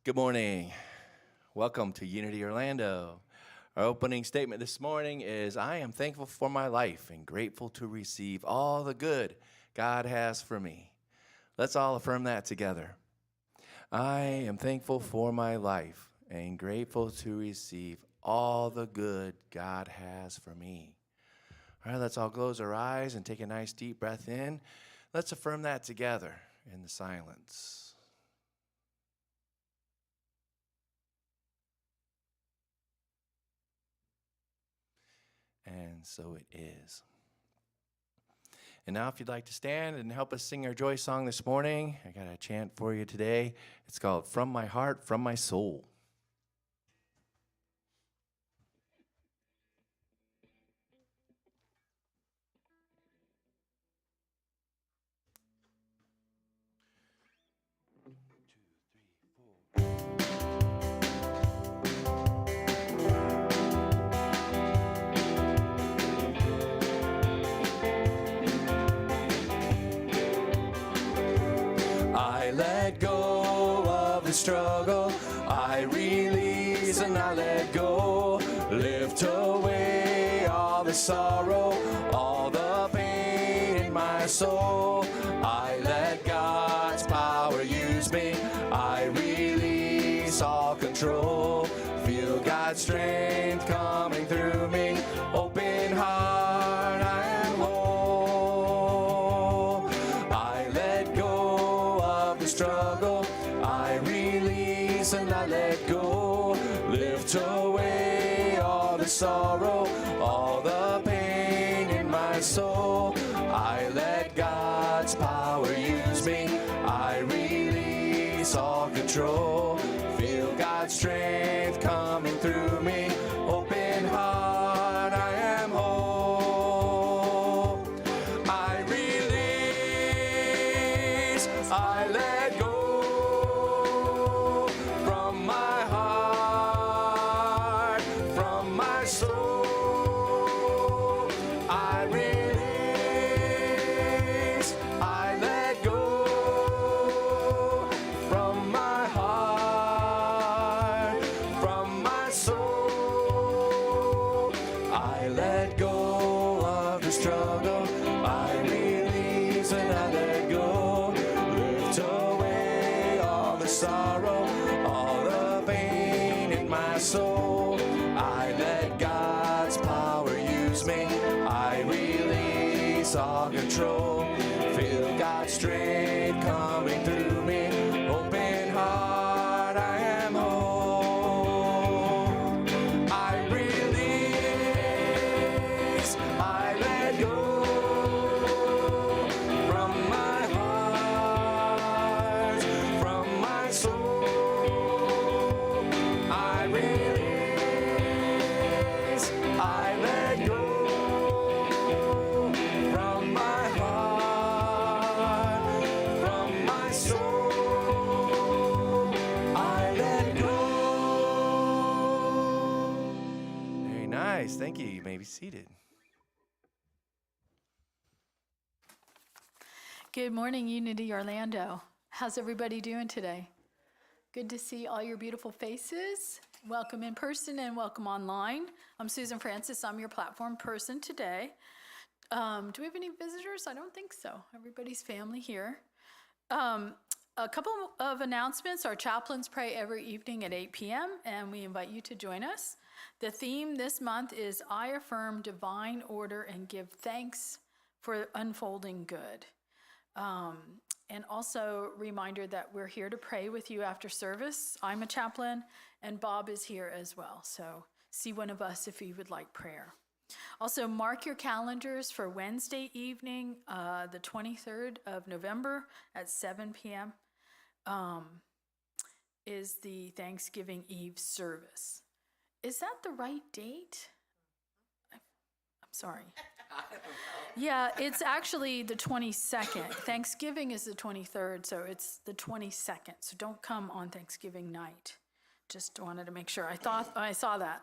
Good morning. Welcome to Unity Orlando. Our opening statement this morning is, I am thankful for my life and grateful to receive all the good God has for me. Let's all affirm that together. I am thankful for my life and grateful to receive all the good God has for me. All right, let's all close our eyes and take a nice deep breath in. Let's affirm that together in the silence. And so it is. And now if you'd like to stand and help us sing our joy song this morning, I got a chant for you today. It's called From My Heart, From My Soul. I let go of the struggle, I release and I let go, lift away all the sorrow, all the pain in my soul. I let God's power use me, I release all control, feel God's strength coming through me, open heart, I am whole. I let go of the struggle, I release and I let go, lift away all the sorrow, all the pain in my soul. I let God's power use me, I release all control, feel God's strength coming through me, open heart, I am whole. I release, I let go from my heart, from my soul. I release, I let go from my heart, from my soul. I let go of the struggle, I release and I let go, lift away all the sorrow, all the pain in my soul. I let God's power use me, I release all control, feel God's strength coming through me, open heart, I am whole. I release, I let go from my heart, from my soul. I release, I let go from my heart, from my soul. I let go. Very nice. Thank you. You may be seated. Good morning, Unity Orlando. How's everybody doing today? Good to see all your beautiful faces. Welcome in person and welcome online. I'm Susan Francis. I'm your platform person today. Do we have any visitors? I don't think so. Everybody's family here. A couple of announcements. Our chaplains pray every evening at 8 p.m. and we invite you to join us. The theme this month is I affirm divine order and give thanks for unfolding good. And also reminder that we're here to pray with you after service. I'm a chaplain and Bob is here as well. So see one of us if you would like prayer. Also mark your calendars for Wednesday evening, the 23rd of November at 7 p.m. Is the Thanksgiving Eve service. Is that the right date? I'm sorry. Yeah, it's actually the 22nd. Thanksgiving is the 23rd, so it's the 22nd. So don't come on Thanksgiving night. Just wanted to make sure. I saw that.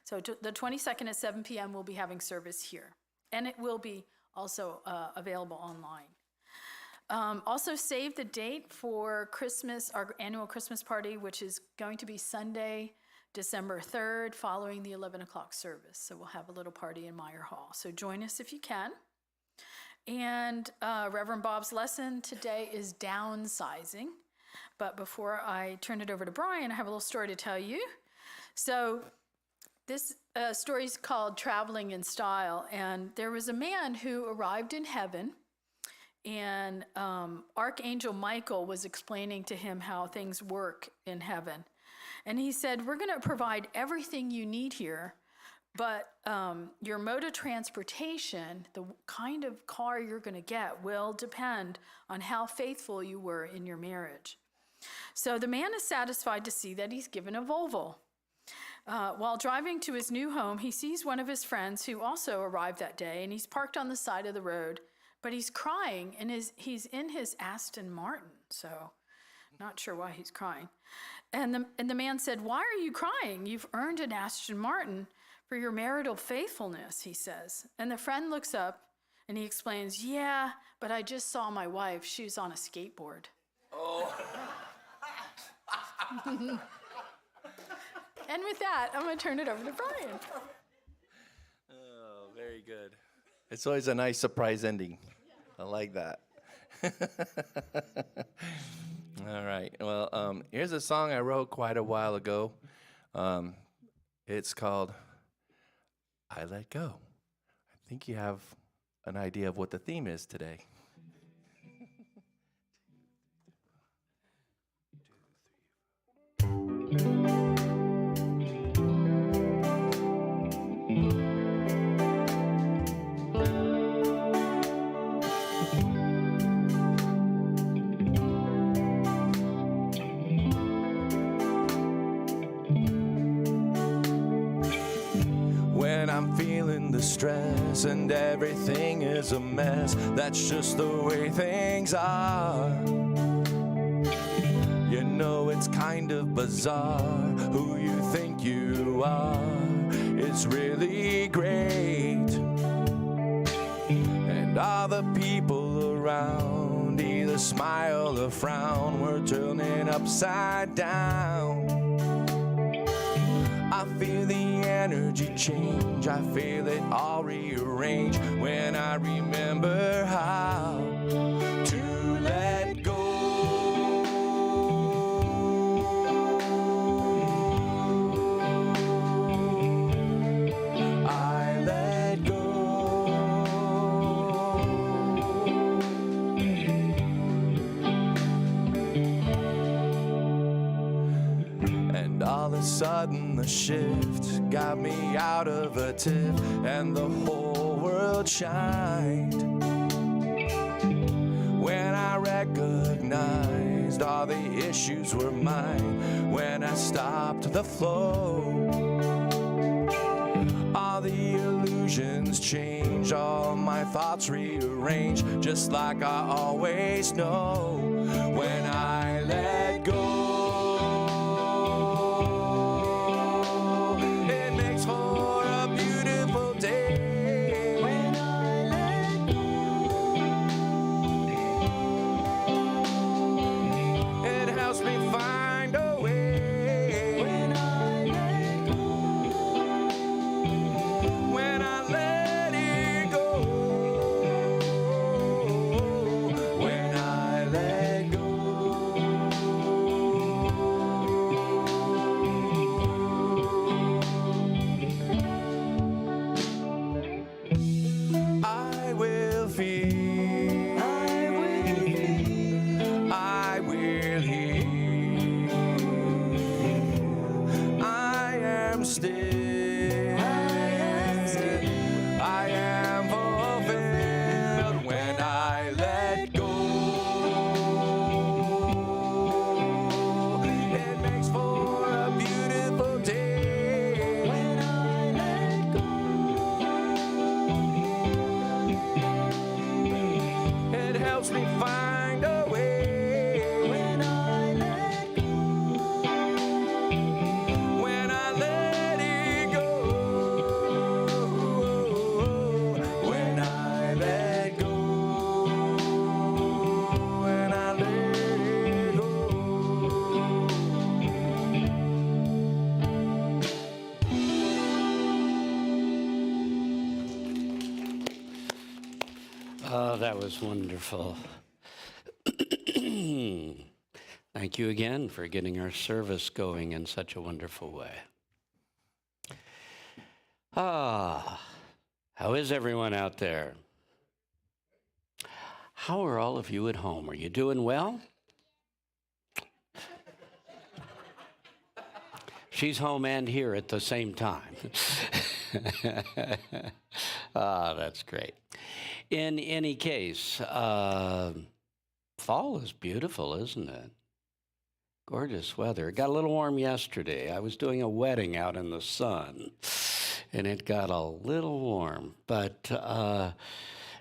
So the 22nd at 7 p.m. we'll be having service here. And it will be also available online. Also save the date for Christmas, our annual Christmas party, which is going to be Sunday, December 3rd, following the 11 o'clock service. So we'll have a little party in Meyer Hall. So join us if you can. And Reverend Bob's lesson today is downsizing. But before I turn it over to Brian, I have a little story to tell you. So this story is called Traveling in Style. And there was a man who arrived in heaven, and Archangel Michael was explaining to him how things work in heaven. And he said, we're going to provide everything you need here, but your mode of transportation, the kind of car you're going to get, will depend on how faithful you were in your marriage. So the man is satisfied to see that he's given a Volvo. While driving to his new home, he sees one of his friends who also arrived that day, and he's parked on the side of the road, but he's crying, and he's in his Aston Martin, so not sure why he's crying. And the man said, why are you crying? You've earned an Aston Martin for your marital faithfulness, he says. And the friend looks up, and he explains, yeah, but I just saw my wife. She was on a skateboard. Oh. And with that, I'm going to turn it over to Brian. Oh, very good. It's always a nice surprise ending. I like that. All right. Well, here's a song I wrote quite a while ago. It's called I Let Go. I think you have an idea of what the theme is today. When I'm feeling the stress and everything is a mess, that's just the way things are. You know it's kind of bizarre who you think you are. It's really great. And all the people around either smile or frown. We're turning upside down. I feel the energy change, I feel it all rearrange when I remember how to let go. I let go. And all of a sudden the shift got me out of a tiff, and the whole world shined when I recognized all the issues were mine. When I stopped the flow, all the illusions changed, all my thoughts rearranged, just like I always know when I let go. When I let Oh, that was wonderful. Thank you again for getting our service going in such a wonderful way. How is everyone out there? How are all of you at home? Are you doing well? She's home and here at the same time. That's great. In any case, fall is beautiful, isn't it? Gorgeous weather. It got a little warm yesterday. I was doing a wedding out in the sun, and it got a little warm. But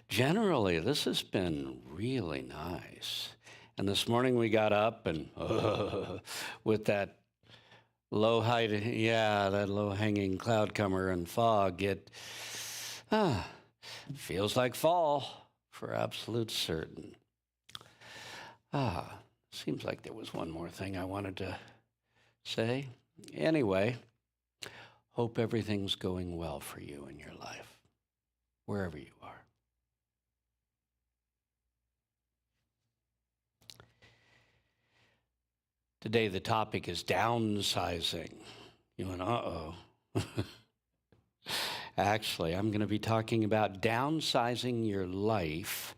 generally, this has been really nice. And this morning we got up and with that low hanging cloud cover and fog, it feels like fall for absolute certain. Seems like there was one more thing I wanted to say. Anyway, hope everything's going well for you in your life, wherever you are. Today the topic is downsizing. You went, uh-oh. Actually, I'm going to be talking about downsizing your life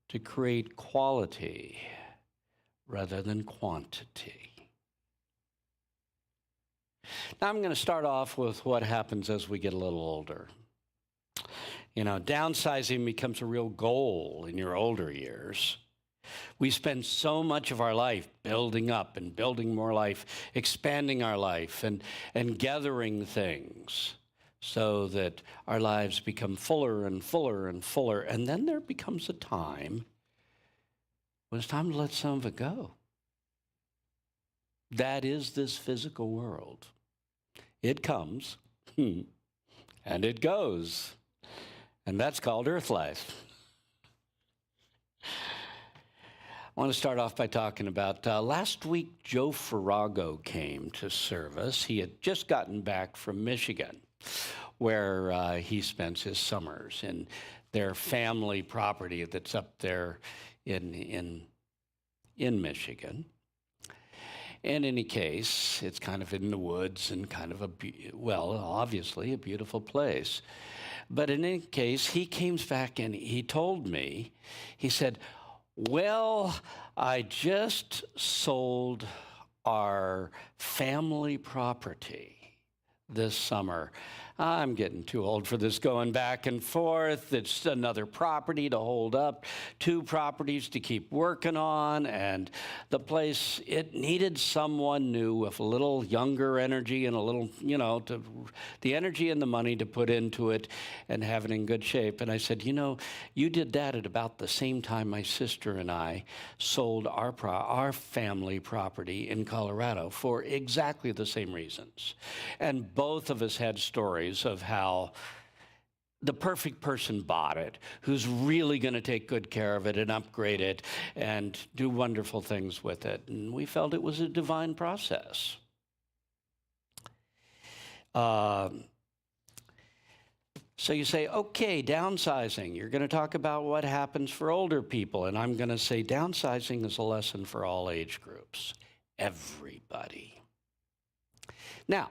to create quality rather than quantity. Now, I'm going to start off with what happens as we get a little older. You know, downsizing becomes a real goal in your older years. We spend so much of our life building up and building more life, expanding our life and gathering things so that our lives become fuller and fuller and fuller. And then there becomes a time when it's time to let some of it go. That is this physical world. It comes and it goes. And that's called earth life. I want to start off by talking about last week, Joe Farrago came to service. He had just gotten back from Michigan, where he spends his summers in their family property that's up there in Michigan. In any case, it's kind of in the woods and kind of obviously a beautiful place. But in any case, he came back and he told me, he said, well, I just sold our family property this summer. I'm getting too old for this going back and forth. It's another property to hold up, 2 properties to keep working on, and the place, it needed someone new with a little younger energy and a little, the energy and the money to put into it and have it in good shape. And I said, you did that at about the same time my sister and I sold our family property in Colorado for exactly the same reasons. And both of us had stories of how the perfect person bought it, who's really going to take good care of it and upgrade it and do wonderful things with it. And we felt it was a divine process. So you say, okay, downsizing. You're going to talk about what happens for older people. And I'm going to say downsizing is a lesson for all age groups, everybody. Now,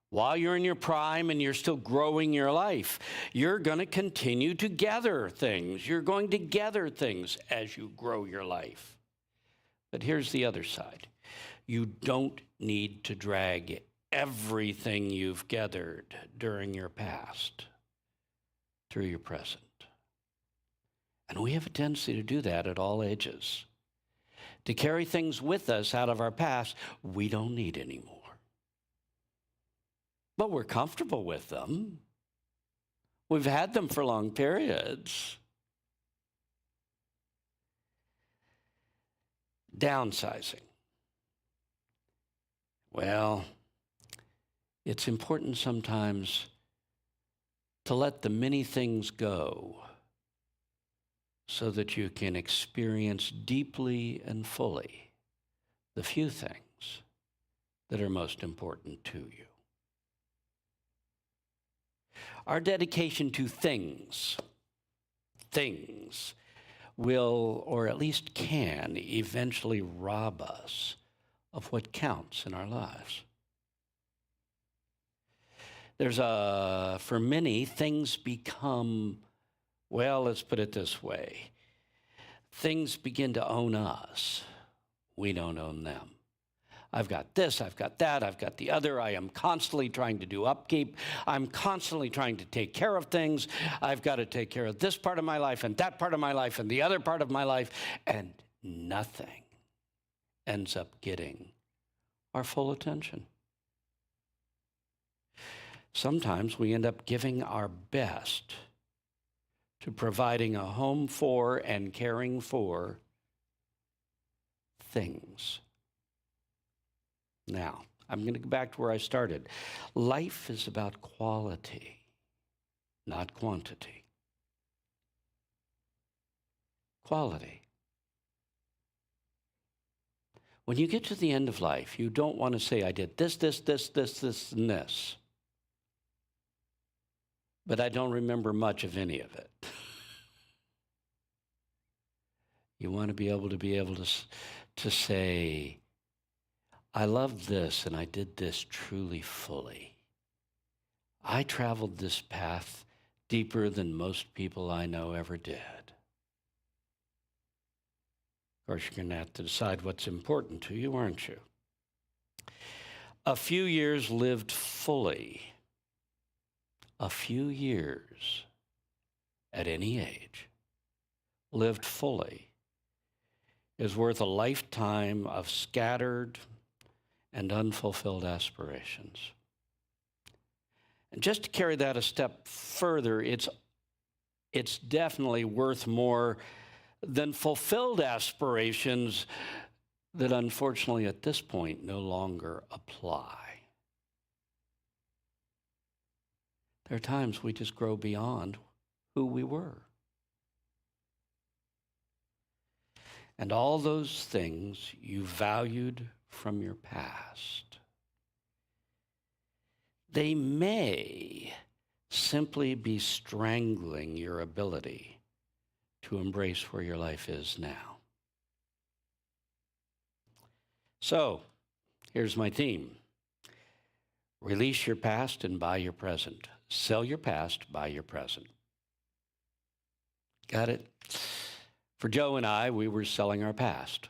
while you're in your prime and you're still growing your life, you're going to continue to gather things. You're going to gather things as you grow your life. But here's the other side. You don't need to drag everything you've gathered during your past through your present. And we have a tendency to do that at all ages. To carry things with us out of our past we don't need anymore. But we're comfortable with them. We've had them for long periods. Downsizing. Well, it's important sometimes to let the many things go so that you can experience deeply and fully the few things that are most important to you. Our dedication to things things will, or at least can, eventually rob us of what counts in our lives. For many, things become, well, let's put it this way. Things begin to own us. We don't own them. I've got this, I've got that, I've got the other. I am constantly trying to do upkeep. I'm constantly trying to take care of things. I've got to take care of this part of my life and that part of my life and the other part of my life. And nothing ends up getting our full attention. Sometimes we end up giving our best to providing a home for and caring for things. Now, I'm going to go back to where I started. Life is about quality, not quantity. Quality. When you get to the end of life, you don't want to say, I did this, and this. But I don't remember much of any of it. You want to be able to say, I loved this and I did this truly fully. I traveled this path deeper than most people I know ever did. Of course, you're going to have to decide what's important to you, aren't you? A few years lived fully. A few years at any age lived fully is worth a lifetime of scattered and unfulfilled aspirations. And just to carry that a step further, it's definitely worth more than fulfilled aspirations that unfortunately at this point no longer apply. There are times we just grow beyond who we were. And all those things you valued from your past, they may simply be strangling your ability to embrace where your life is now. So, here's my theme. Release your past and buy your present. Sell your past, buy your present. Got it? For Joe and I, we were selling our past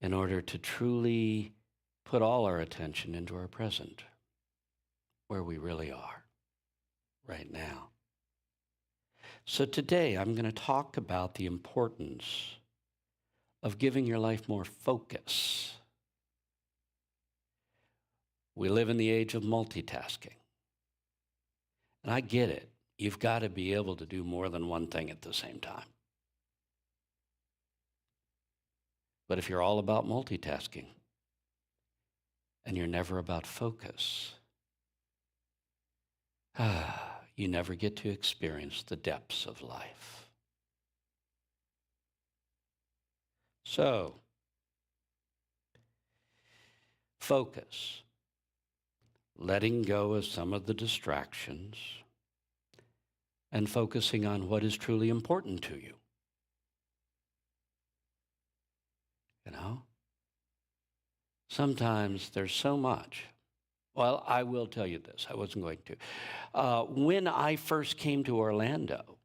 in order to truly put all our attention into our present, where we really are right now. So today, I'm going to talk about the importance of giving your life more focus. We live in the age of multitasking. And I get it. You've got to be able to do more than one thing at the same time. But if you're all about multitasking and you're never about focus, you never get to experience the depths of life. So, focus. Letting go of some of the distractions and focusing on what is truly important to you. You know? Sometimes there's so much. Well, I will tell you this. I wasn't going to. When I first came to Orlando,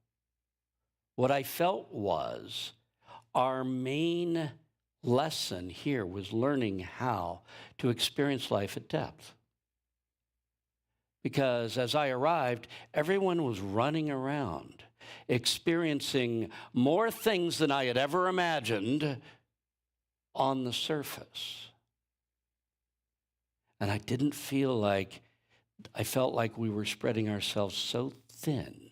what I felt was our main lesson here was learning how to experience life at depth. Because as I arrived, everyone was running around, experiencing more things than I had ever imagined on the surface. And I felt like we were spreading ourselves so thin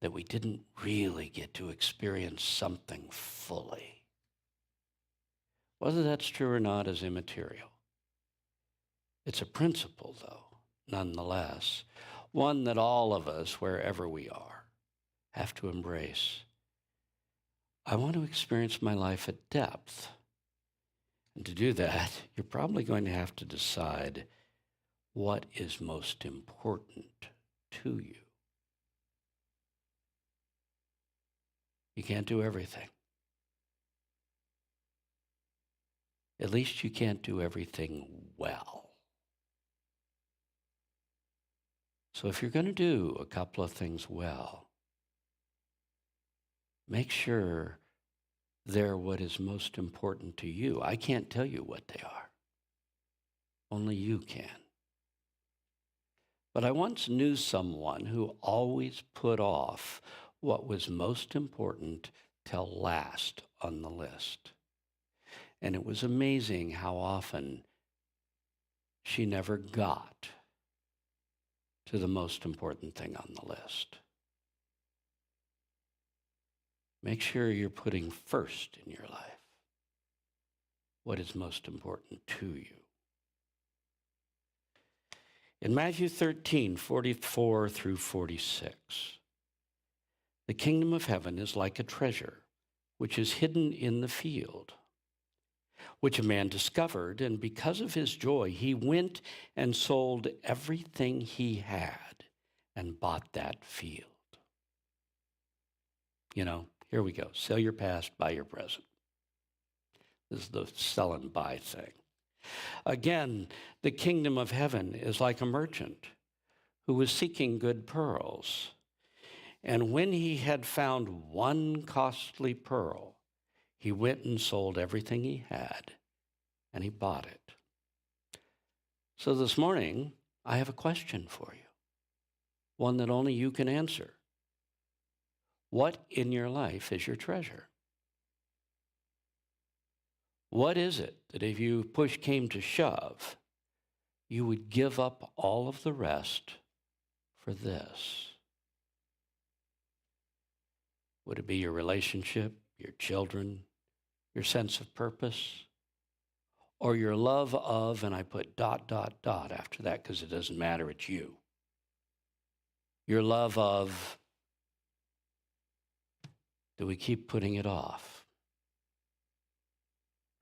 that we didn't really get to experience something fully. Whether that's true or not is immaterial. It's a principle, though, nonetheless, one that all of us, wherever we are, have to embrace. I want to experience my life at depth. And to do that, you're probably going to have to decide what is most important to you. You can't do everything. At least you can't do everything well. So if you're going to do a couple of things well, make sure they're what is most important to you. I can't tell you what they are. Only you can. But I once knew someone who always put off what was most important till last on the list. And it was amazing how often she never got to the most important thing on the list. Make sure you're putting first in your life what is most important to you. In Matthew 13:44 through 46, the kingdom of heaven is like a treasure which is hidden in the field, which a man discovered, and because of his joy, he went and sold everything he had and bought that field. You know, here we go. Sell your past, buy your present. This is the sell and buy thing. Again, the kingdom of heaven is like a merchant who was seeking good pearls. And when he had found one costly pearl, he went and sold everything he had, and he bought it. So this morning, I have a question for you, one that only you can answer. What in your life is your treasure? What is it that if you push came to shove, you would give up all of the rest for this? Would it be your relationship, your children, your sense of purpose, or your love of, and I put ... after that because it doesn't matter, it's you. Your love of, do we keep putting it off?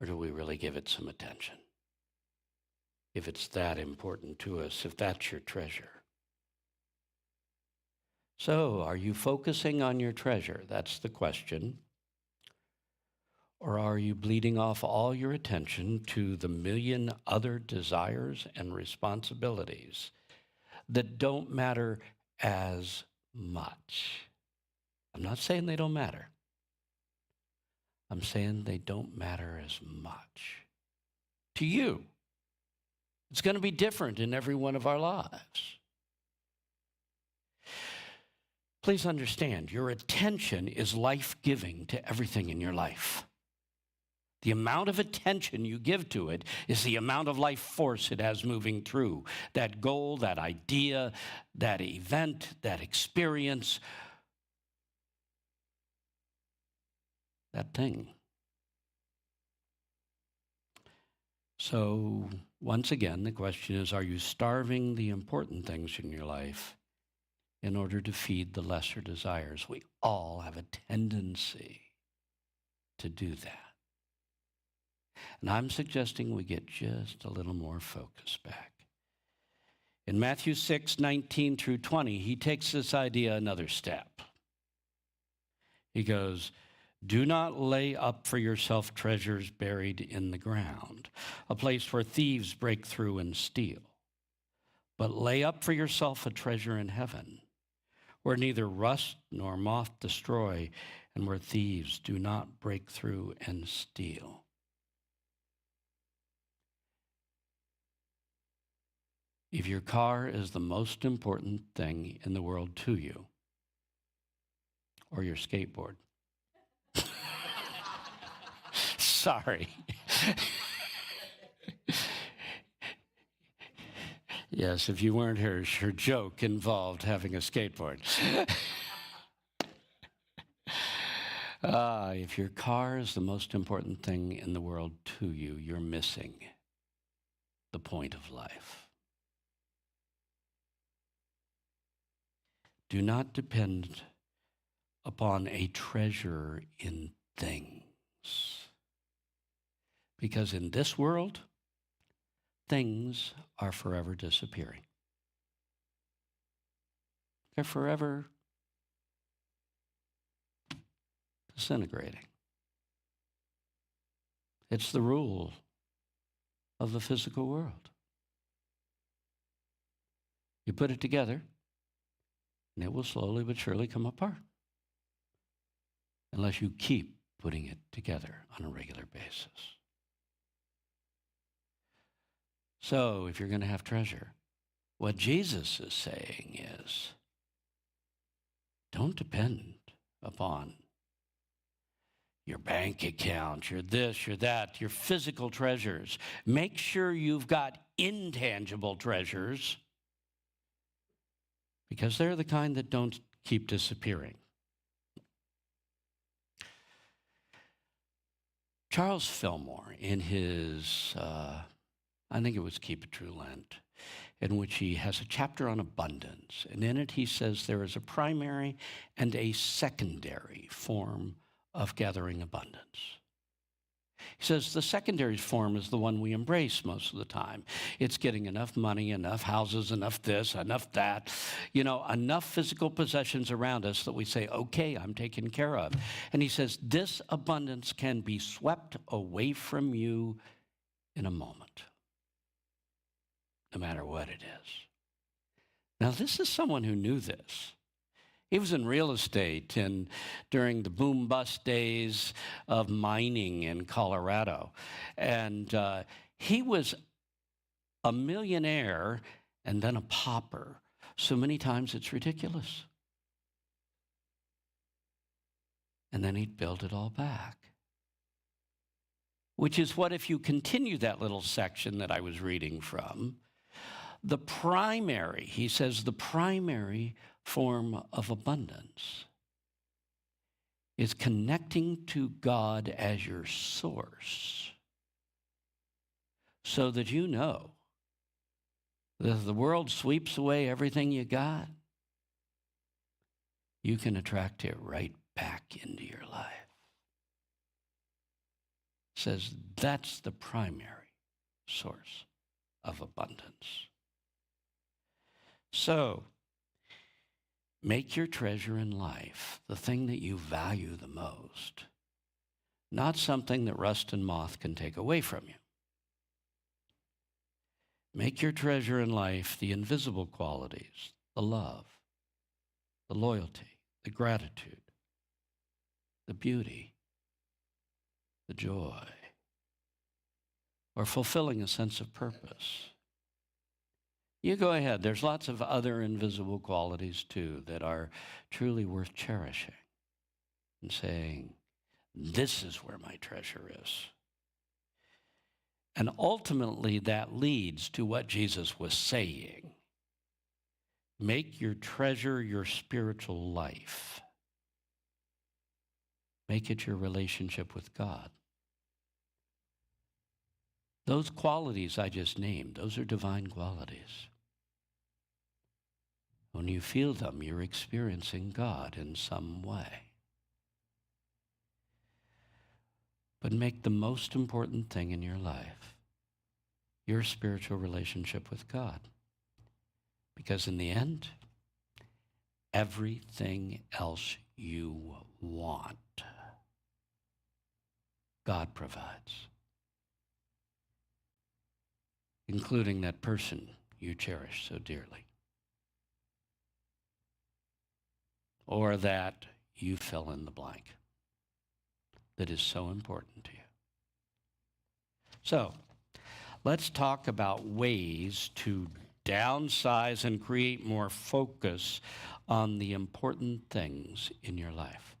Or do we really give it some attention? If it's that important to us, if that's your treasure. So, are you focusing on your treasure? That's the question. Or are you bleeding off all your attention to the million other desires and responsibilities that don't matter as much? I'm not saying they don't matter. I'm saying they don't matter as much to you. It's going to be different in every one of our lives. Please understand, your attention is life-giving to everything in your life. The amount of attention you give to it is the amount of life force it has moving through that goal, that idea, that event, that experience, that thing. So, once again, the question is, are you starving the important things in your life in order to feed the lesser desires? We all have a tendency to do that. And I'm suggesting we get just a little more focus back. In Matthew 6:19 through 20, he takes this idea another step. He goes, do not lay up for yourself treasures buried in the ground, a place where thieves break through and steal. But lay up for yourself a treasure in heaven, where neither rust nor moth destroy, and where thieves do not break through and steal. If your car is the most important thing in the world to you, or your skateboard, sorry. Yes, if you weren't here, her joke involved having a skateboard. If your car is the most important thing in the world to you, you're missing the point of life. Do not depend upon a treasure in things. Because in this world, things are forever disappearing. They're forever disintegrating. It's the rule of the physical world. You put it together, and it will slowly but surely come apart unless you keep putting it together on a regular basis. So, if you're going to have treasure, what Jesus is saying is, don't depend upon your bank account, your this, your that, your physical treasures. Make sure you've got intangible treasures, because they're the kind that don't keep disappearing. Charles Fillmore, in his, I think it was Keep It True Lent, in which he has a chapter on abundance. And in it he says there is a primary and a secondary form of gathering abundance. He says the secondary form is the one we embrace most of the time. It's getting enough money, enough houses, enough this, enough that, enough physical possessions around us that we say, okay, I'm taken care of. And he says this abundance can be swept away from you in a moment, no matter what it is. Now, this is someone who knew this. He was in real estate during the boom-bust days of mining in Colorado. And he was a millionaire and then a pauper. So many times it's ridiculous. And then he'd build it all back. Which is what, if you continue that little section that I was reading from, he says the primary form of abundance is connecting to God as your source, so that you know that if the world sweeps away everything you got, you can attract it right back into your life. It says that's the primary source of abundance. So, make your treasure in life the thing that you value the most, not something that rust and moth can take away from you. Make your treasure in life the invisible qualities, the love, the loyalty, the gratitude, the beauty, the joy, or fulfilling a sense of purpose. You go ahead. There's lots of other invisible qualities, too, that are truly worth cherishing and saying, this is where my treasure is. And ultimately, that leads to what Jesus was saying. Make your treasure your spiritual life. Make it your relationship with God. Those qualities I just named, those are divine qualities. When you feel them, you're experiencing God in some way. But make the most important thing in your life your spiritual relationship with God. Because in the end, everything else you want, God provides, including that person you cherish so dearly, or that you fill in the blank that is so important to you. So, let's talk about ways to downsize and create more focus on the important things in your life.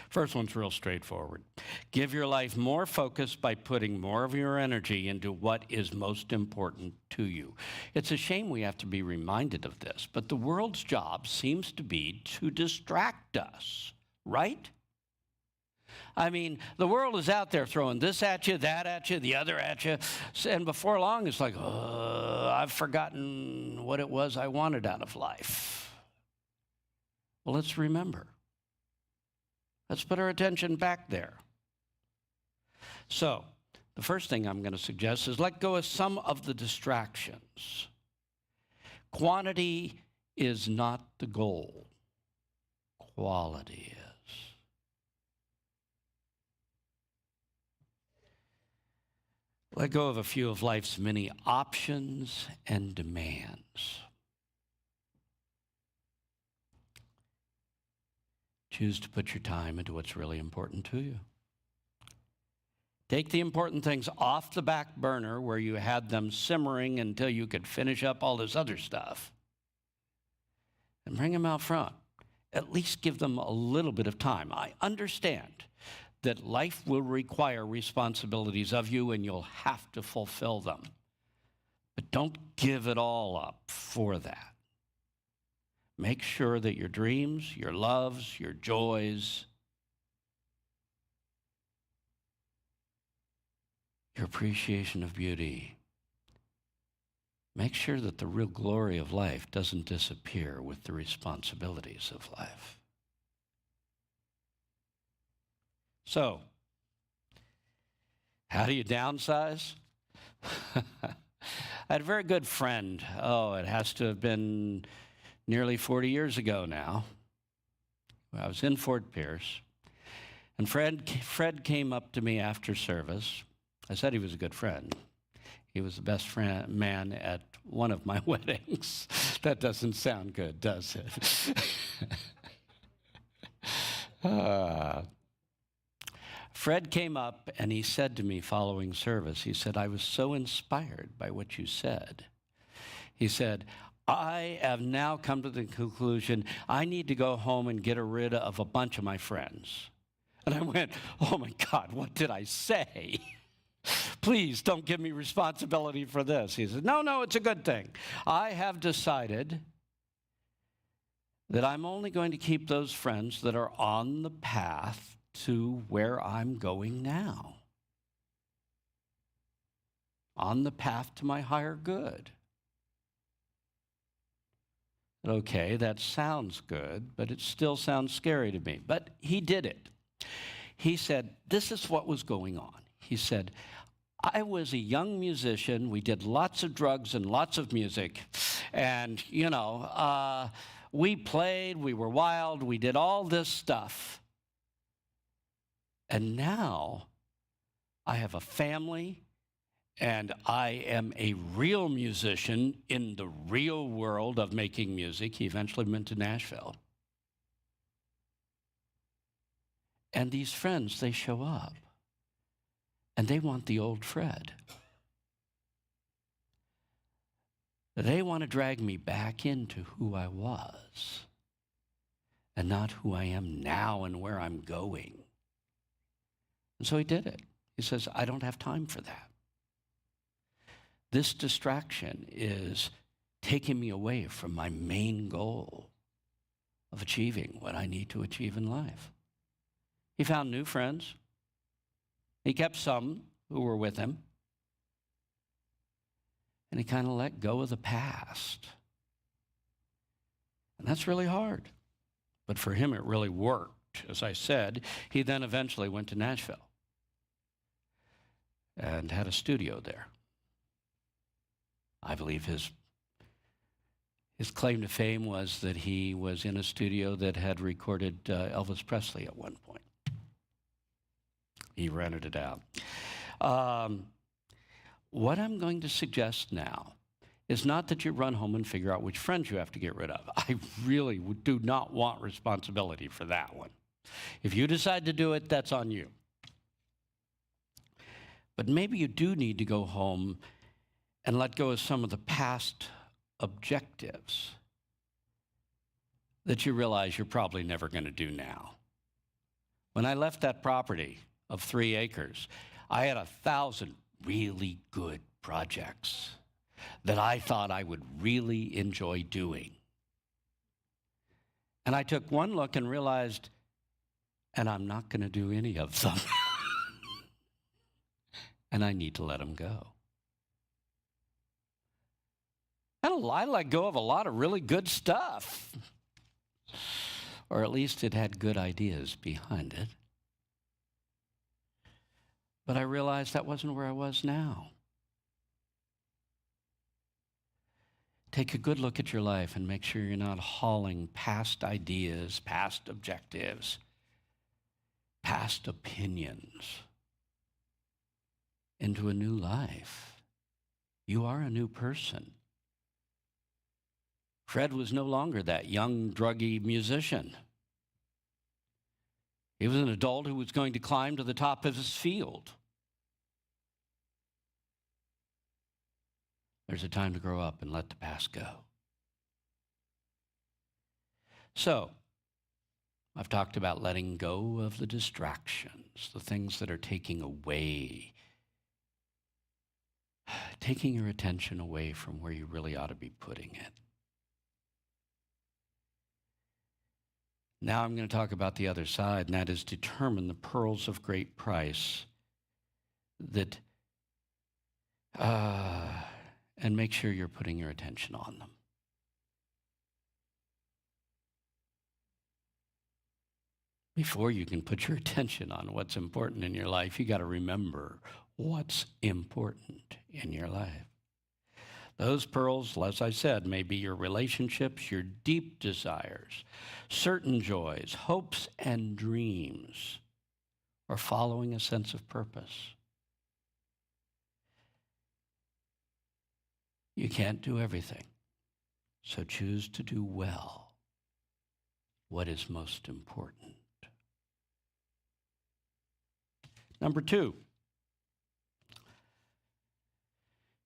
First one's real straightforward. Give your life more focus by putting more of your energy into what is most important to you. It's a shame we have to be reminded of this, but the world's job seems to be to distract us, right? I mean, the world is out there throwing this at you, that at you, the other at you, and before long it's like, I've forgotten what it was I wanted out of life. Well, let's remember. Let's put our attention back there. So, The first thing I'm going to suggest is let go of some of the distractions. Quantity is not the goal. Quality is. Let go of a few of life's many options and demands. Choose to put your time into what's really important to you. Take the important things off the back burner where you had them simmering until you could finish up all this other stuff, and bring them out front. At least give them a little bit of time. I understand that life will require responsibilities of you and you'll have to fulfill them. But don't give it all up for that. Make sure that your dreams, your loves, your joys, your appreciation of beauty, make sure that the real glory of life doesn't disappear with the responsibilities of life. So, how do you downsize? I had a very good friend. Oh, it has to have been nearly 40 years ago now. I was in Fort Pierce, and Fred came up to me after service. I said he was a good friend. He was the best man at one of my weddings. That doesn't sound good, does it? Fred came up and he said to me following service, he said, I was so inspired by what you said. He said, I have now come to the conclusion I need to go home and get rid of a bunch of my friends. And I went, oh my God, what did I say? Please don't give me responsibility for this. He said, no, it's a good thing. I have decided that I'm only going to keep those friends that are on the path to where I'm going now. On the path to my higher good. Okay, that sounds good, but it still sounds scary to me. But he did it. He said, this is what was going on. He said, I was a young musician. We did lots of drugs and lots of music. And, we played, we were wild, we did all this stuff. And now I have a family and I am a real musician in the real world of making music. He eventually went to Nashville. And these friends, they show up. And they want the old Fred. They want to drag me back into who I was and not who I am now and where I'm going. And so he did it. He says, I don't have time for that. This distraction is taking me away from my main goal of achieving what I need to achieve in life. He found new friends. He kept some who were with him. And he kind of let go of the past. And that's really hard. But for him, it really worked. As I said, he then eventually went to Nashville and had a studio there. I believe his claim to fame was that he was in a studio that had recorded Elvis Presley at one point. He rented it out. What I'm going to suggest now is not that you run home and figure out which friends you have to get rid of. I really do not want responsibility for that one. If you decide to do it, that's on you. But maybe you do need to go home and let go of some of the past objectives that you realize you're probably never going to do now. When I left that property of 3 acres, I had 1,000 really good projects that I thought I would really enjoy doing. And I took one look and realized, and I'm not going to do any of them. And I need to let them go. And I let go of a lot of really good stuff. Or at least it had good ideas behind it. But I realized that wasn't where I was now. Take a good look at your life and make sure you're not hauling past ideas, past objectives, past opinions into a new life. You are a new person. Fred was no longer that young, druggy musician. He was an adult who was going to climb to the top of his field. There's a time to grow up and let the past go. So, I've talked about letting go of the distractions, the things that are taking your attention away from where you really ought to be putting it. Now I'm going to talk about the other side, and that is determine the pearls of great price and make sure you're putting your attention on them. Before you can put your attention on what's important in your life, you got to remember what's important in your life. Those pearls, as I said, may be your relationships, your deep desires, certain joys, hopes, and dreams, or following a sense of purpose. You can't do everything, so choose to do well what is most important. Number 2.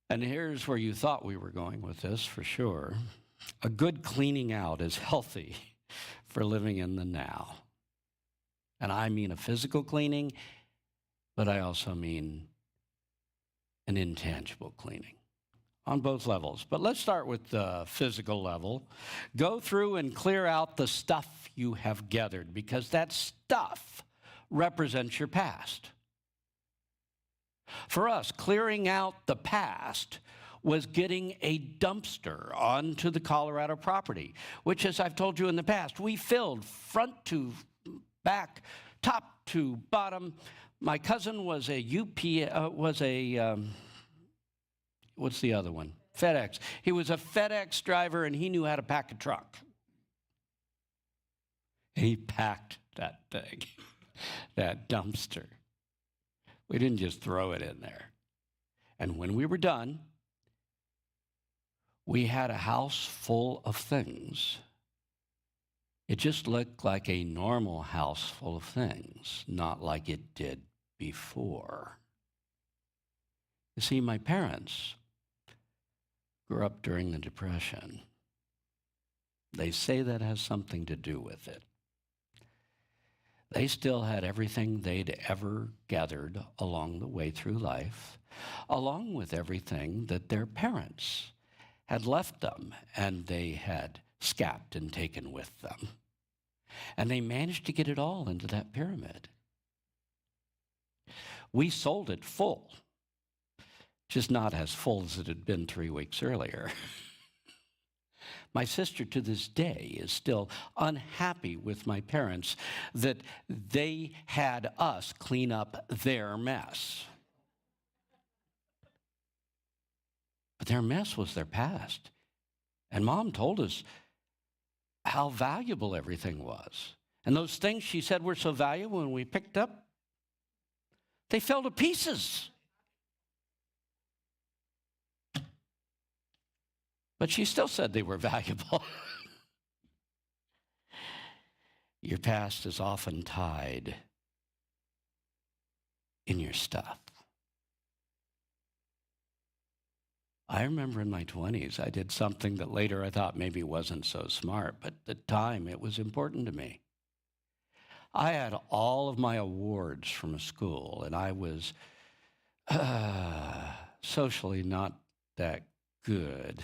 And here's where you thought we were going with this for sure. A good cleaning out is healthy for living in the now. And I mean a physical cleaning, but I also mean an intangible cleaning on both levels. But let's start with the physical level. Go through and clear out the stuff you have gathered, because that stuff represents your past. For us, clearing out the past was getting a dumpster onto the Colorado property, which, as I've told you in the past, we filled front to back, top to bottom. My cousin was what's the other one? FedEx. He was a FedEx driver, and he knew how to pack a truck. And he packed that thing, that dumpster. We didn't just throw it in there. And when we were done, we had a house full of things. It just looked like a normal house full of things, not like it did before. You see, my parents grew up during the Depression. They say that has something to do with it. They still had everything they'd ever gathered along the way through life, along with everything that their parents had left them and they had scrapped and taken with them. And they managed to get it all into that pyramid. We sold it full, just not as full as it had been 3 weeks earlier. My sister to this day is still unhappy with my parents that they had us clean up their mess. But their mess was their past. And Mom told us how valuable everything was. And those things she said were so valuable when we picked up, they fell to pieces. But she still said they were valuable. Your past is often tied in your stuff. I remember in my 20s, I did something that later I thought maybe wasn't so smart, but at the time it was important to me. I had all of my awards from a school, and I was socially not that good.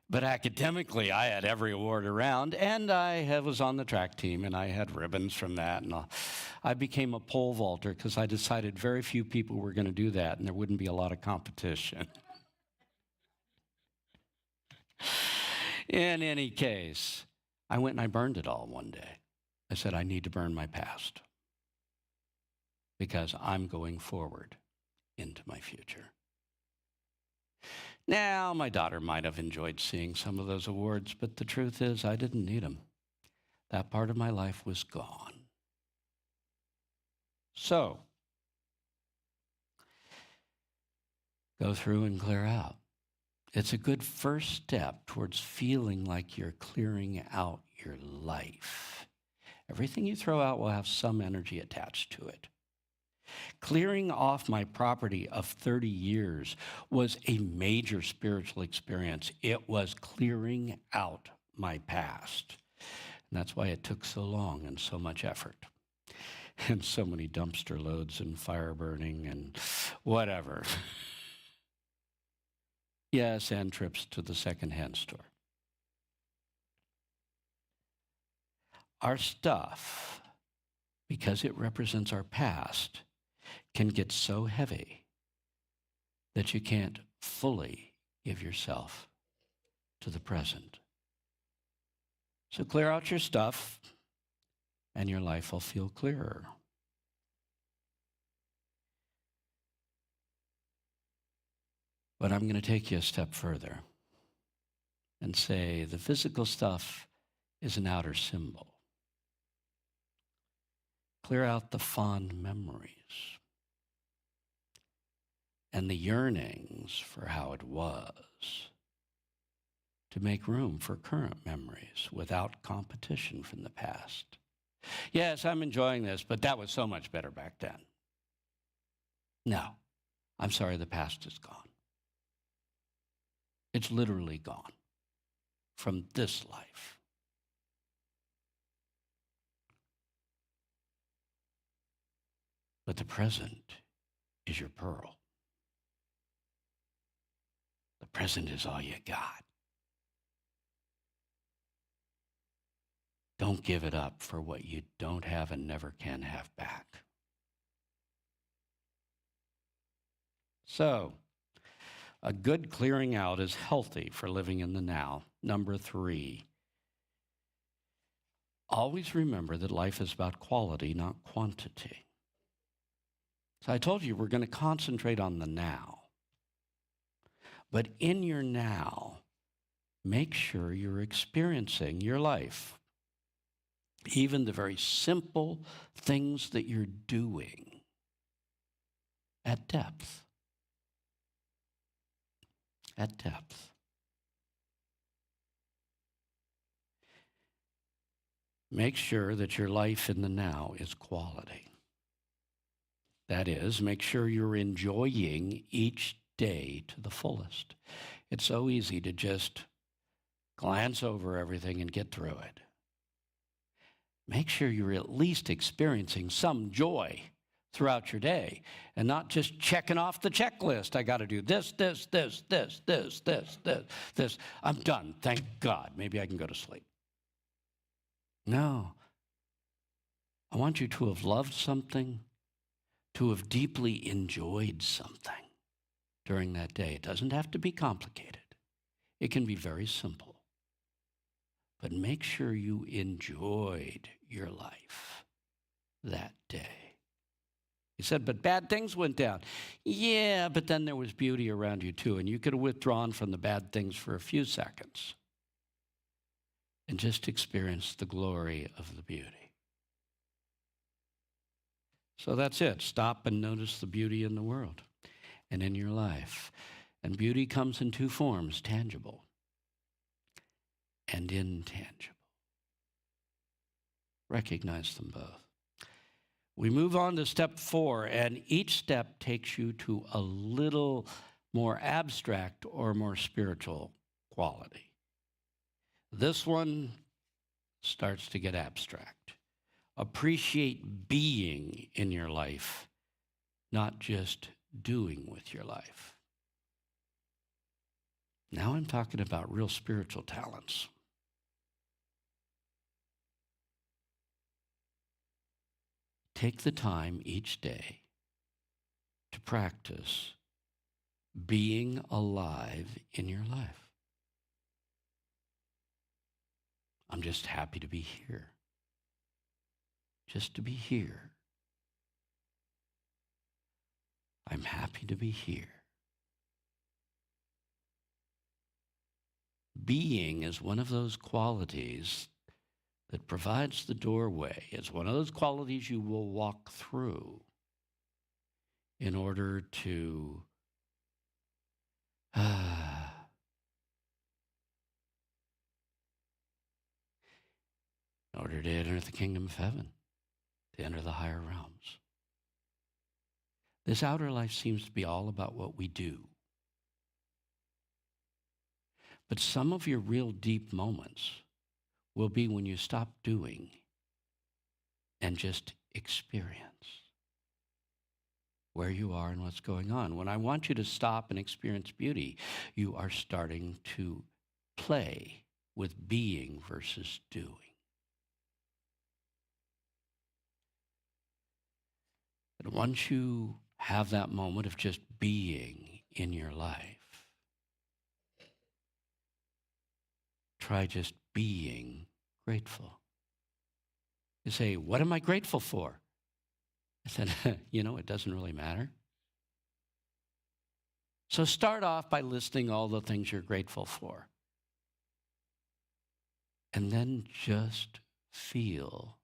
But academically, I had every award around, and I was on the track team, and I had ribbons from that. And I became a pole vaulter because I decided very few people were going to do that, and there wouldn't be a lot of competition. In any case, I went and I burned it all one day. I said, I need to burn my past. because I'm going forward into my future. Now, my daughter might have enjoyed seeing some of those awards, but the truth is I didn't need them. That part of my life was gone. So, go through and clear out. It's a good first step towards feeling like you're clearing out your life. Everything you throw out will have some energy attached to it. Clearing off my property of 30 years was a major spiritual experience. It was clearing out my past. And that's why it took so long and so much effort. And so many dumpster loads and fire burning and whatever. Yes, and trips to the secondhand store. Our stuff, because it represents our past, can get so heavy that you can't fully give yourself to the present. So clear out your stuff, and your life will feel clearer. But I'm going to take you a step further and say the physical stuff is an outer symbol. Clear out the fond memories and the yearnings for how it was, to make room for current memories without competition from the past. Yes, I'm enjoying this, but that was so much better back then. No, I'm sorry, the past is gone. It's literally gone from this life. But the present is your pearl. The present is all you got. Don't give it up for what you don't have and never can have back. So, a good clearing out is healthy for living in the now. Number 3, always remember that life is about quality, not quantity. So I told you we're going to concentrate on the now. But in your now, make sure you're experiencing your life. Even the very simple things that you're doing at depth. At depth. Make sure that your life in the now is quality. That is, make sure you're enjoying each day to the fullest. It's so easy to just glance over everything and get through it. Make sure you're at least experiencing some joy throughout your day and not just checking off the checklist. I got to do this. I'm done. Thank God. Maybe I can go to sleep. No. I want you to have loved something, to have deeply enjoyed something during that day. It doesn't have to be complicated. It can be very simple. But make sure you enjoyed your life that day. He said, but bad things went down. Yeah, but then there was beauty around you too, and you could have withdrawn from the bad things for a few seconds and just experienced the glory of the beauty. So that's it. Stop and notice the beauty in the world and in your life. And beauty comes in 2 forms, tangible and intangible. Recognize them both. We move on to step 4, and each step takes you to a little more abstract or more spiritual quality. This one starts to get abstract. Appreciate being in your life, not just doing with your life. Now I'm talking about real spiritual talents. Take the time each day to practice being alive in your life. I'm just happy to be here. Just to be here. I'm happy to be here. Being is one of those qualities that provides the doorway. It's one of those qualities you will walk through in order to in order to enter the kingdom of heaven, to enter the higher realms. This outer life seems to be all about what we do. But some of your real deep moments will be when you stop doing and just experience where you are and what's going on. When I want you to stop and experience beauty, you are starting to play with being versus doing. And once you have that moment of just being in your life, try just being grateful. You say, what am I grateful for? I said, it doesn't really matter. So start off by listing all the things you're grateful for. And then just feel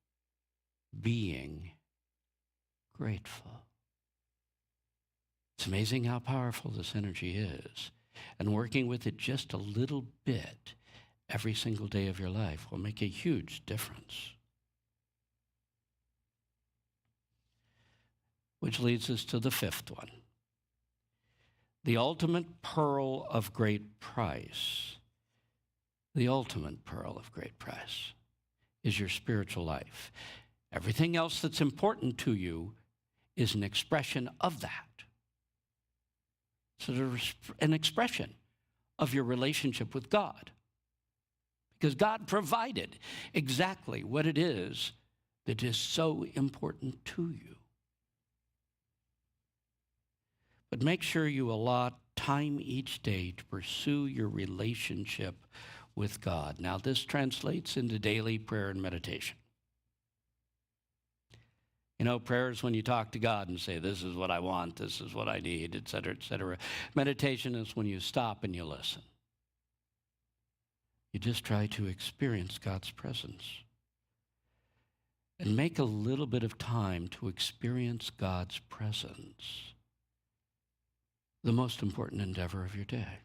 being grateful. It's amazing how powerful this energy is. And working with it just a little bit every single day of your life will make a huge difference. Which leads us to the fifth one. The ultimate pearl of great price. The ultimate pearl of great price is your spiritual life. Everything else that's important to you is an expression of that. So there's an expression of your relationship with God. Because God provided exactly what it is that is so important to you. But make sure you allot time each day to pursue your relationship with God. Now, this translates into daily prayer and meditation. Prayer is when you talk to God and say, this is what I want, this is what I need, et cetera, et cetera. Meditation is when you stop and you listen. You just try to experience God's presence. And make a little bit of time to experience God's presence. The most important endeavor of your day.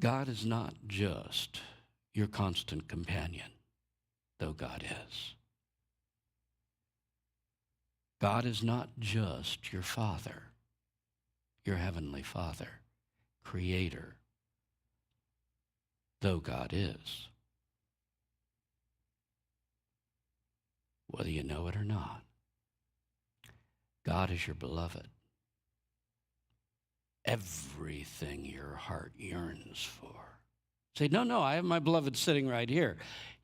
God is not just your constant companion, though God is. God is not just your Father, your Heavenly Father, Creator, though God is. Whether you know it or not, God is your beloved. Everything your heart yearns for. Say, no, I have my beloved sitting right here.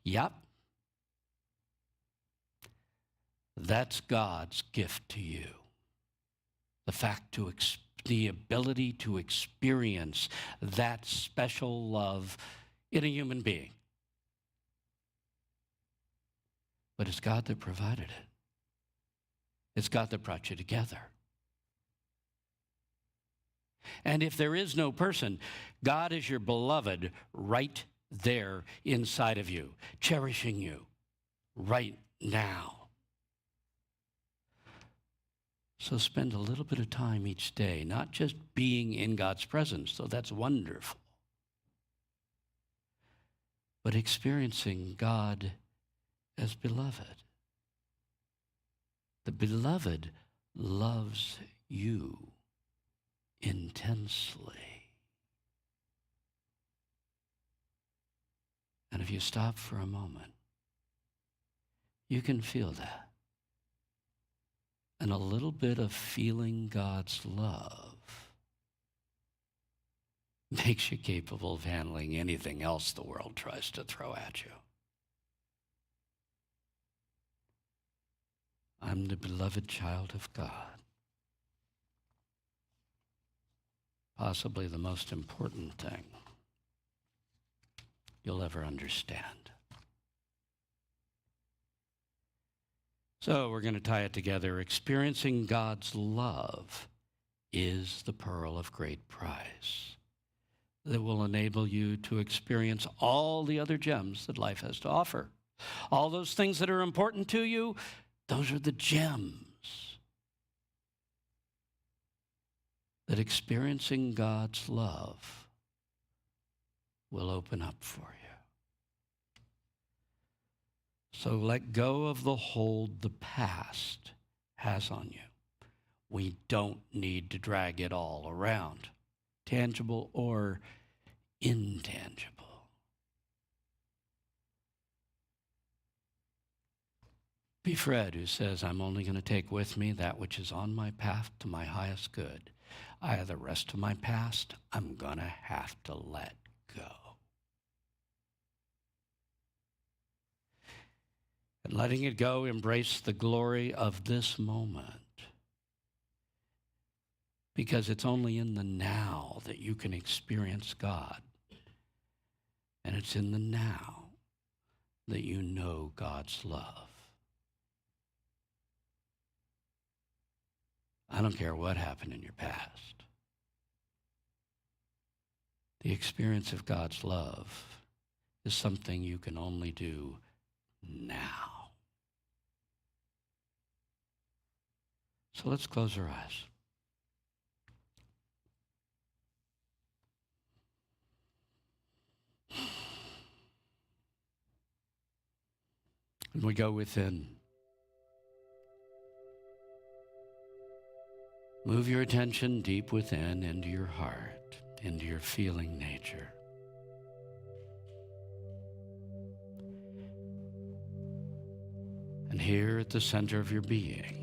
Yep. That's God's gift to you. The ability to experience that special love in a human being. But it's God that provided it. It's God that brought you together. And if there is no person, God is your beloved right there inside of you, cherishing you right now. So spend a little bit of time each day, not just being in God's presence, though that's wonderful, but experiencing God as beloved. The beloved loves you intensely. And if you stop for a moment, you can feel that. And a little bit of feeling God's love makes you capable of handling anything else the world tries to throw at you. I'm the beloved child of God. Possibly the most important thing you'll ever understand. So we're going to tie it together. Experiencing God's love is the pearl of great price that will enable you to experience all the other gems that life has to offer. All those things that are important to you, those are the gems that experiencing God's love will open up for you. So let go of the hold the past has on you. We don't need to drag it all around, tangible or intangible. Be Fred, who says, I'm only going to take with me that which is on my path to my highest good. The rest of my past, I'm going to have to let go. And letting it go, embrace the glory of this moment. Because it's only in the now that you can experience God. And it's in the now that you know God's love. I don't care what happened in your past. The experience of God's love is something you can only do now. So let's close our eyes. And we go within. Move your attention deep within into your heart, into your feeling nature. And here at the center of your being,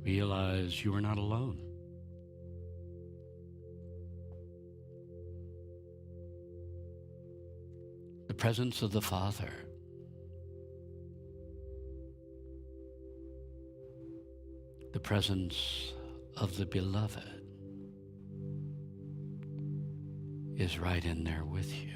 realize you are not alone. The presence of the Father, the presence of the Beloved is right in there with you.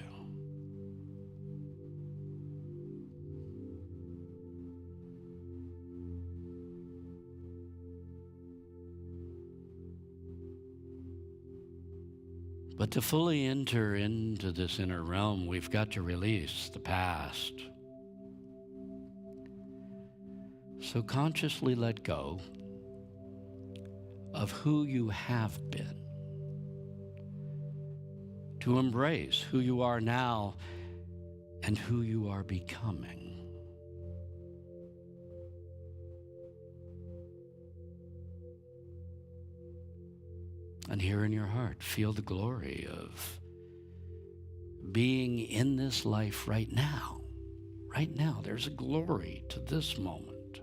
But to fully enter into this inner realm, we've got to release the past. So consciously let go of who you have been, to embrace who you are now and who you are becoming. And here in your heart, feel the glory of being in this life right now. Right now, there's a glory to this moment.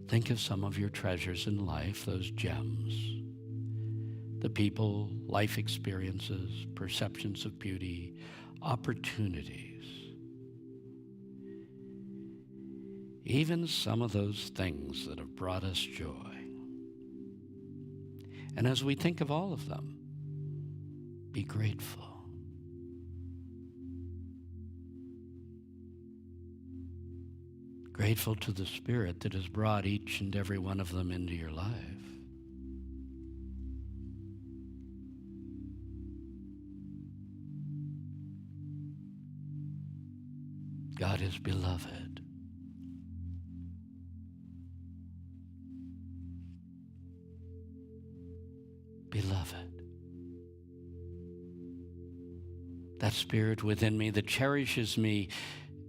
Think of some of your treasures in life, those gems. The people, life experiences, perceptions of beauty, opportunities. Even some of those things that have brought us joy. And as we think of all of them, be grateful. Grateful to the Spirit that has brought each and every one of them into your life. God is beloved. Beloved. That Spirit within me that cherishes me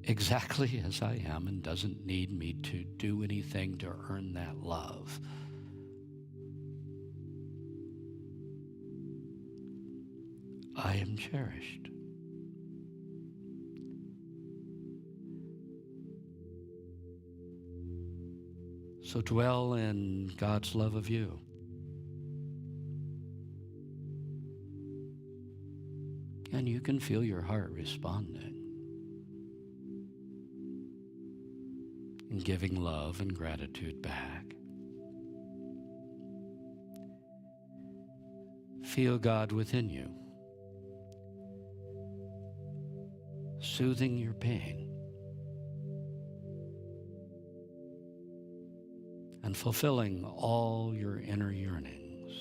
exactly as I am and doesn't need me to do anything to earn that love. I am cherished. So dwell in God's love of you. And you can feel your heart responding and giving love and gratitude back. Feel God within you, soothing your pain and fulfilling all your inner yearnings.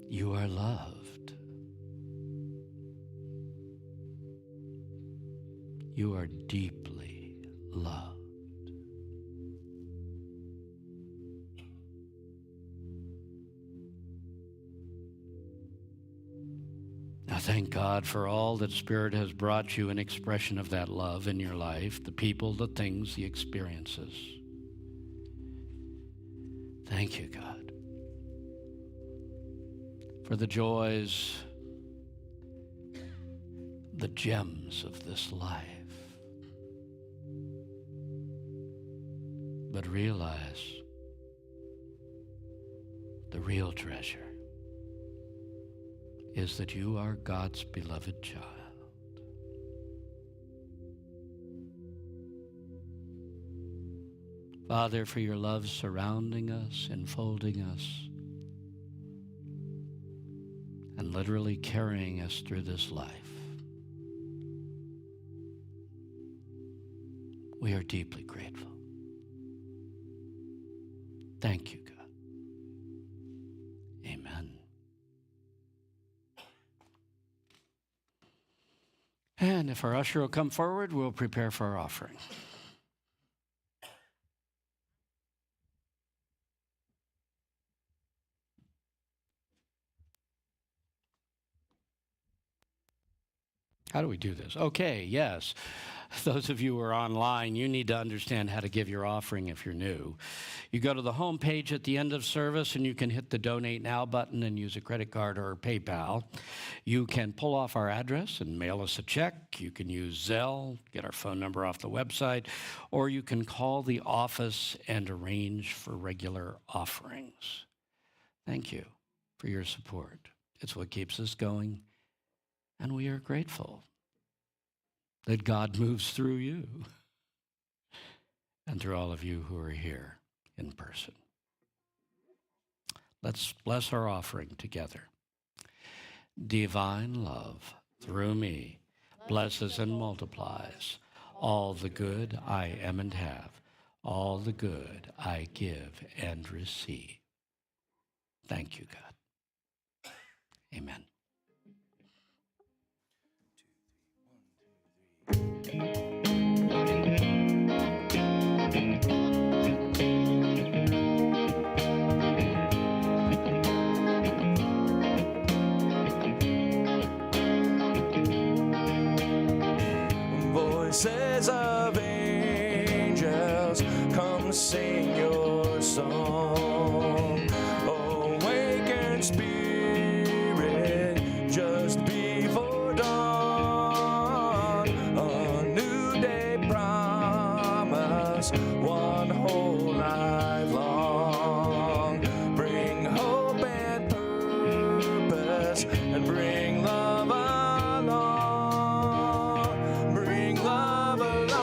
You are loved. You are deeply loved. Now thank God for all that Spirit has brought you an expression of that love in your life, the people, the things, the experiences. Thank you, God, for the joys, the gems of this life. But realize the real treasure is that you are God's beloved child. Father, for your love surrounding us, enfolding us, and literally carrying us through this life. We are deeply grateful. Thank you, God. Amen. And if our usher will come forward, we'll prepare for our offering. How do we do this? Okay, yes. Those of you who are online, you need to understand how to give your offering if you're new. You go to the home page at the end of service and you can hit the Donate Now button and use a credit card or PayPal. You can pull off our address and mail us a check. You can use Zelle, get our phone number off the website, or you can call the office and arrange for regular offerings. Thank you for your support. It's what keeps us going, and we are grateful that God moves through you and through all of you who are here in person. Let's bless our offering together. Divine love through me blesses and multiplies all the good I am and have, all the good I give and receive. Thank you, God. Amen. Voices of angels, come sing your song. Awaken spirit just before dawn. A new day promise, one whole life long. Bring hope and purpose and bring love along. Bring love along.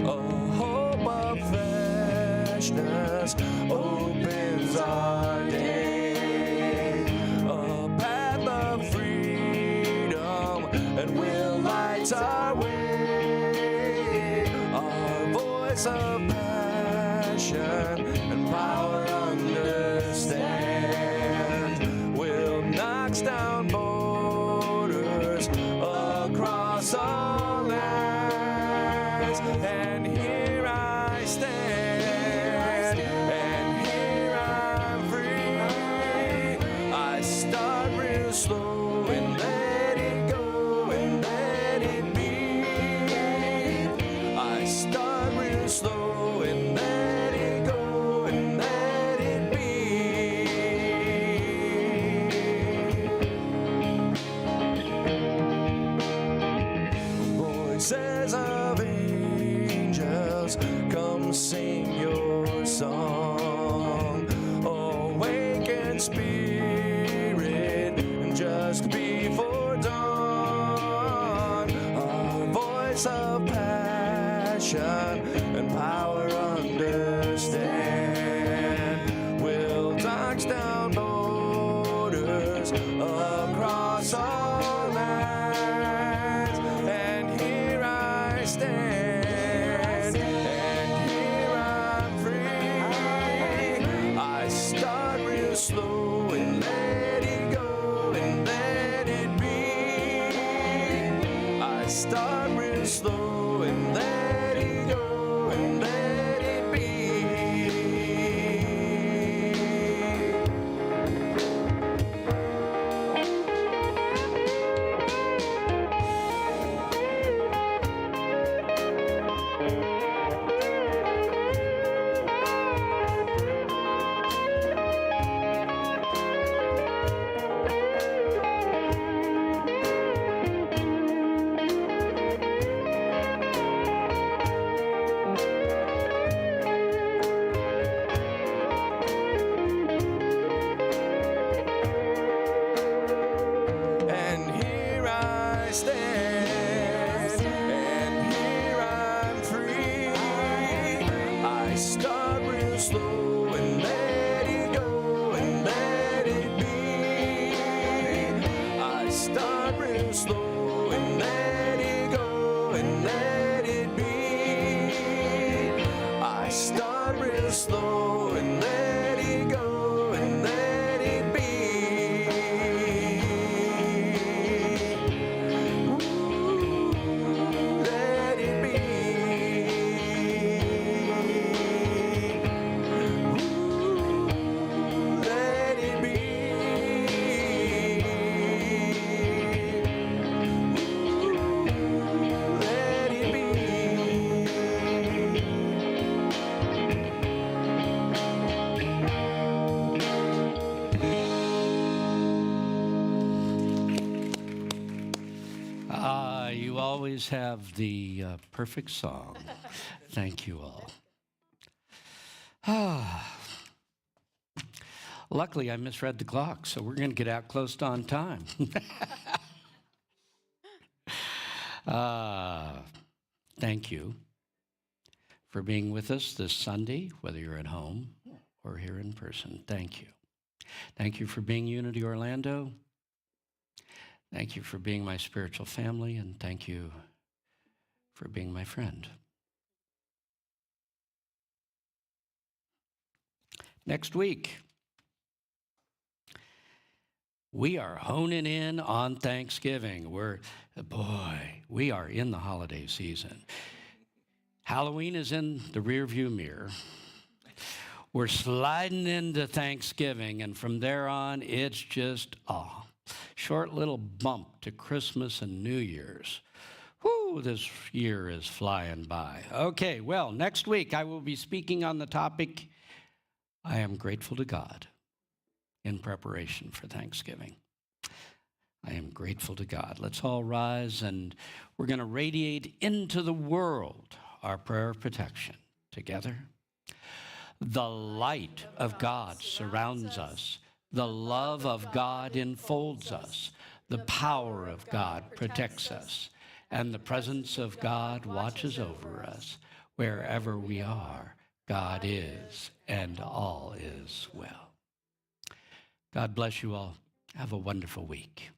A hope of freshness opens our day. A path of freedom and will light our way. Our voice of passion and power understand. Will knock down borders across all lands. And here I stand, and here I'm free. I start real slow and let it go and let it be. I start real slow and let it go and let it be. Voices of angels, come sing your song. slow and let it go and let it be. I start real slow and let it go and let it be. I start real slow and let it go and let it be. Ooh, let it be. Ooh, let it be. Ooh, let it be. You always have the perfect song. Thank you all. Luckily, I misread the clock, so we're going to get out close to on time. Thank you for being with us this Sunday, whether you're at home or here in person. Thank you. Thank you for being Unity Orlando. Thank you for being my spiritual family, and thank you for being my friend. Next week, we are honing in on Thanksgiving. We are in the holiday season. Halloween is in the rearview mirror. We're sliding into Thanksgiving, and from there on, it's just a short little bump to Christmas and New Year's. Whew, this year is flying by. Okay, well, next week I will be speaking on the topic, I am grateful to God, in preparation for Thanksgiving. I am grateful to God. Let's all rise, and we're going to radiate into the world our prayer of protection together. The light of God surrounds us. The love of God enfolds us. The power of God protects us. And the presence of God watches over us. Wherever we are, God is, and all is well. God bless you all. Have a wonderful week.